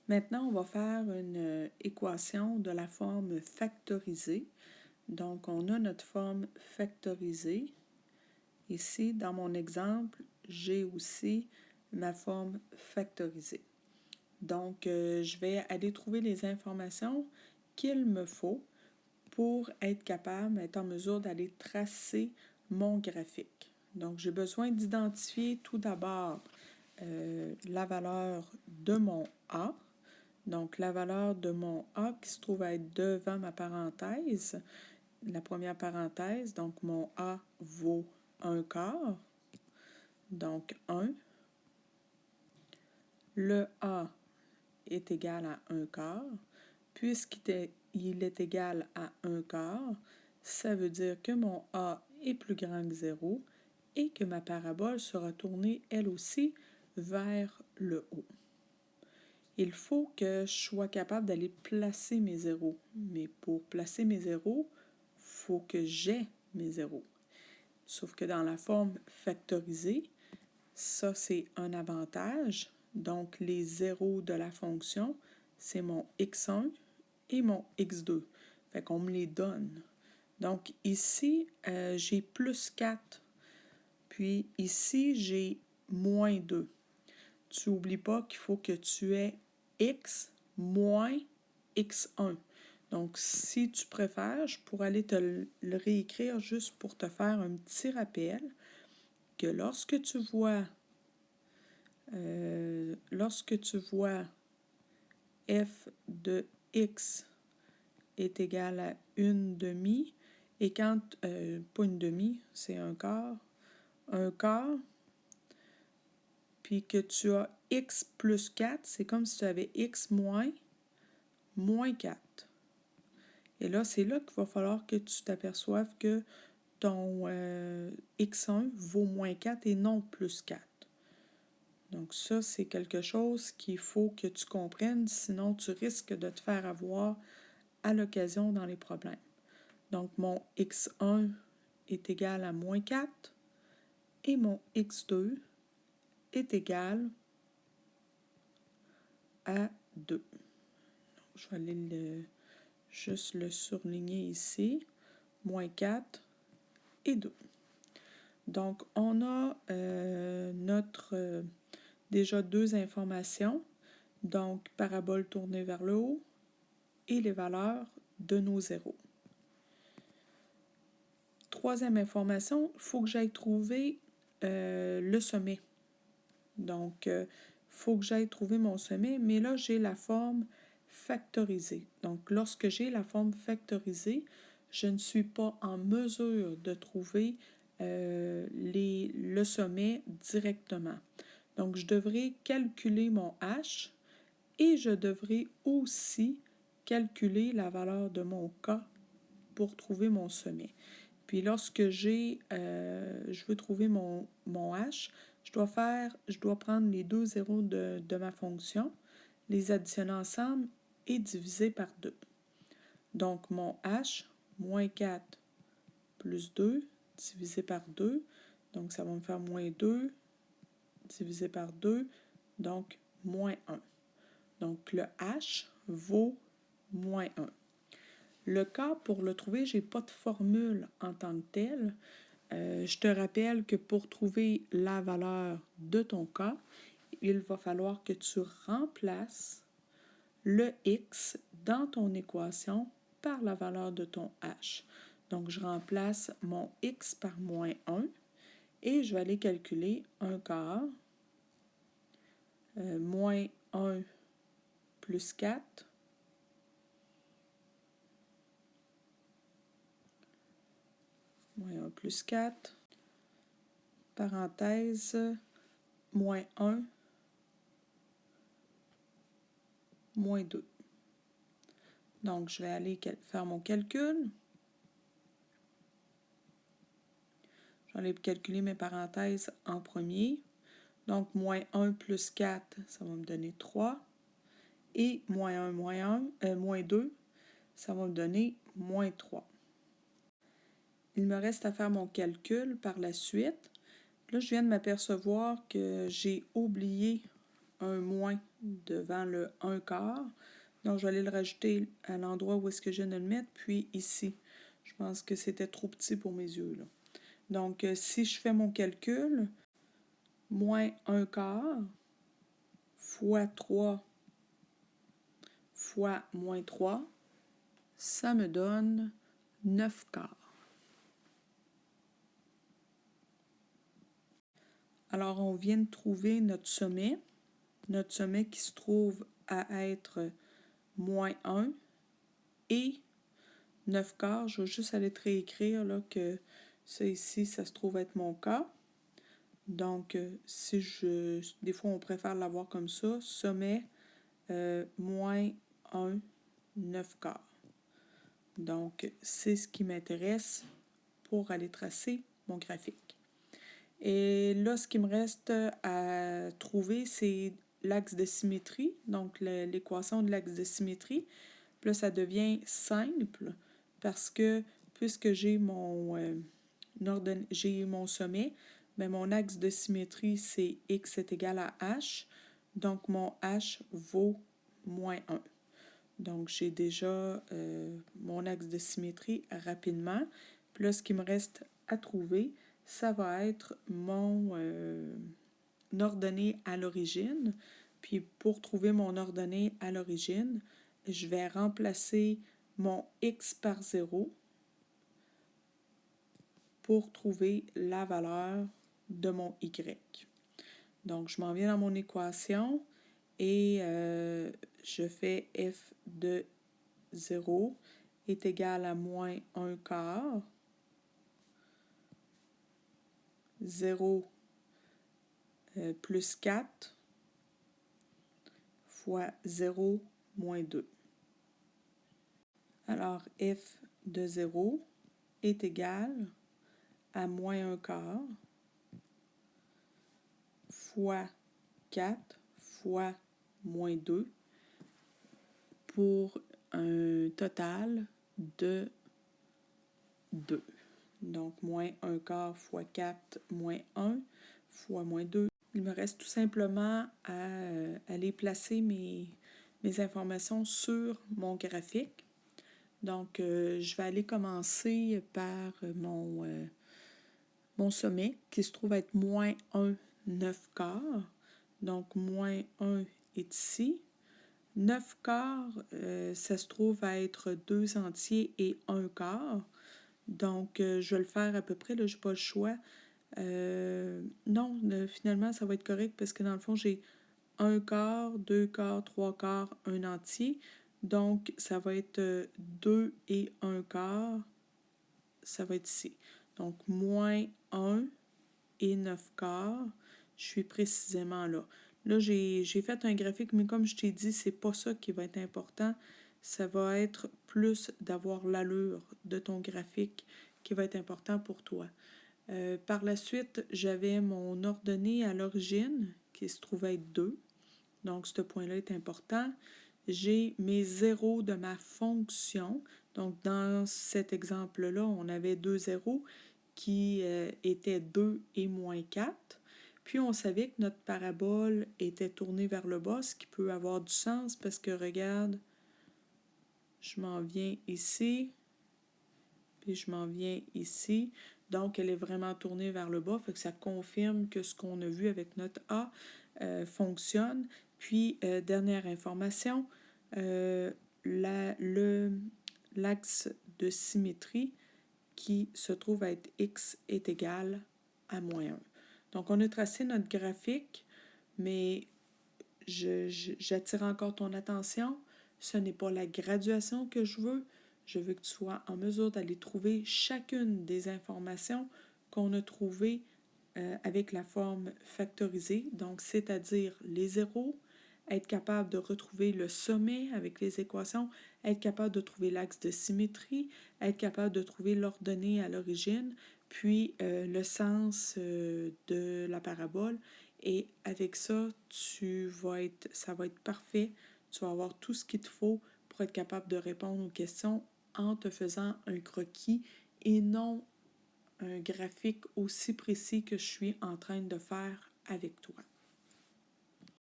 Maintenant, on va faire une équation de la forme factorisée. Donc, on a notre forme factorisée. Ici, dans mon exemple, j'ai aussi ma forme factorisée. Donc, je vais aller trouver les informations qu'il me faut pour être capable, être en mesure d'aller tracer mon graphique. Donc, j'ai besoin d'identifier tout d'abord la valeur de mon A. Donc, la valeur de mon A qui se trouve à être devant ma parenthèse, la première parenthèse, donc mon A vaut 1/4, donc 1. Le A est égal à 1/4. Puisqu'il est égal à 1/4, ça veut dire que mon A est plus grand que 0 et que ma parabole sera tournée, elle aussi, vers le haut. Il faut que je sois capable d'aller placer mes zéros. Mais pour placer mes zéros, il faut que j'aie mes zéros. Sauf que dans la forme factorisée, ça c'est un avantage. Donc les zéros de la fonction, c'est mon x1 et mon x2. Fait qu'on me les donne. Donc ici, j'ai plus 4. Puis ici, j'ai moins 2. Tu n'oublies pas qu'il faut que tu aies x moins x1. Donc, si tu préfères, je pourrais aller te le réécrire juste pour te faire un petit rappel que lorsque tu vois f de x est égal à 1/2, et quand, pas 1/2, c'est 1/4, puis que tu as x plus 4, c'est comme si tu avais x moins 4. Et là, c'est là qu'il va falloir que tu t'aperçoives que ton x1 vaut moins 4 et non plus 4. Donc ça, c'est quelque chose qu'il faut que tu comprennes, sinon tu risques de te faire avoir à l'occasion dans les problèmes. Donc mon x1 est égal à moins 4 et mon x2 est égal à 2. Donc, je vais aller juste le surligner ici. Moins 4 et 2. Donc, on a déjà deux informations. Donc, parabole tournée vers le haut et les valeurs de nos zéros. Troisième information, il faut que j'aille trouver le sommet. Donc, il faut que j'aille trouver mon sommet, mais là, j'ai la forme factorisée. Donc, lorsque j'ai la forme factorisée, je ne suis pas en mesure de trouver le sommet directement. Donc, je devrais calculer mon H et je devrais aussi calculer la valeur de mon K pour trouver mon sommet. Puis lorsque je veux trouver mon H, je dois prendre les deux zéros de ma fonction, les additionner ensemble et diviser par 2. Donc, mon H, moins 4 plus 2, divisé par 2. Donc, ça va me faire moins 2, divisé par 2, donc moins 1. Donc, le H vaut moins 1. Le K, pour le trouver, je n'ai pas de formule en tant que telle. Je te rappelle que pour trouver la valeur de ton K, il va falloir que tu remplaces le X dans ton équation par la valeur de ton H. Donc, je remplace mon X par moins 1 et je vais aller calculer 1/4 moins 1 plus 4 moins 1 plus 4, parenthèse, moins 1, moins 2. Donc, je vais aller faire mon calcul. Je vais aller calculer mes parenthèses en premier. Donc, moins 1 plus 4, ça va me donner 3. Et moins 2, ça va me donner moins 3. Il me reste à faire mon calcul par la suite. Là, je viens de m'apercevoir que j'ai oublié un moins devant le 1/4. Donc, je vais aller le rajouter à l'endroit où est-ce que je viens de le mettre, puis ici. Je pense que c'était trop petit pour mes yeux, là. Donc, si je fais mon calcul, moins 1/4 fois 3 fois moins 3, ça me donne 9/4. Alors, on vient de trouver notre sommet qui se trouve à être moins 1 et 9/4. Je vais juste aller te réécrire là, que ça ici, ça se trouve être mon cas. Donc, des fois, on préfère l'avoir comme ça. Sommet, moins 1, 9/4. Donc, c'est ce qui m'intéresse pour aller tracer mon graphique. Et là, ce qui me reste à trouver, c'est l'axe de symétrie, donc l'équation de l'axe de symétrie. Puis là, ça devient simple parce que puisque j'ai mon sommet, bien, mon axe de symétrie, c'est x est égal à h. Donc, mon h vaut moins 1. Donc, j'ai déjà mon axe de symétrie rapidement. Puis là, ce qui me reste à trouver, ça va être mon ordonnée à l'origine. Puis pour trouver mon ordonnée à l'origine, je vais remplacer mon x par 0 pour trouver la valeur de mon y. Donc, je m'en viens dans mon équation et je fais f de 0 est égal à moins 1/4. 0 plus 4 fois 0 moins 2. Alors, f de 0 est égal à moins 1/4 fois 4 fois moins 2 pour un total de 2. Donc, moins 1/4 fois 4 moins 1 fois moins 2. Il me reste tout simplement à aller placer mes informations sur mon graphique. Donc, je vais aller commencer par mon sommet qui se trouve être moins 1, 9/4. Donc, moins 1 est ici. 9/4, ça se trouve à être 2 entiers et 1/4. Donc, je vais le faire à peu près, là, je n'ai pas le choix. Non, finalement, ça va être correct parce que dans le fond, j'ai 1/4, 2/4, 3/4, 1 entier. Donc, ça va être 2 et 1/4. Ça va être ici. Donc, moins 1 et 9/4. Je suis précisément là. Là, j'ai fait un graphique, mais comme je t'ai dit, c'est pas ça qui va être important. Ça va être plus d'avoir l'allure de ton graphique qui va être important pour toi. Par la suite, j'avais mon ordonnée à l'origine qui se trouvait être 2. Donc, ce point-là est important. J'ai mes zéros de ma fonction. Donc, dans cet exemple-là, on avait 2 zéros qui étaient 2 et moins 4. Puis, on savait que notre parabole était tournée vers le bas, ce qui peut avoir du sens parce que, regarde, je m'en viens ici, puis je m'en viens ici. Donc, elle est vraiment tournée vers le bas, fait que ça confirme que ce qu'on a vu avec notre A fonctionne. Puis, dernière information, l'axe de symétrie qui se trouve à être x est égal à moins 1. Donc, on a tracé notre graphique, mais j'attire encore ton attention. Ce n'est pas la graduation que je veux. Je veux que tu sois en mesure d'aller trouver chacune des informations qu'on a trouvées avec la forme factorisée, donc c'est-à-dire les zéros, être capable de retrouver le sommet avec les équations, être capable de trouver l'axe de symétrie, être capable de trouver l'ordonnée à l'origine, puis le sens de la parabole. Et avec ça, ça va être parfait. Tu vas avoir tout ce qu'il te faut pour être capable de répondre aux questions en te faisant un croquis et non un graphique aussi précis que je suis en train de faire avec toi.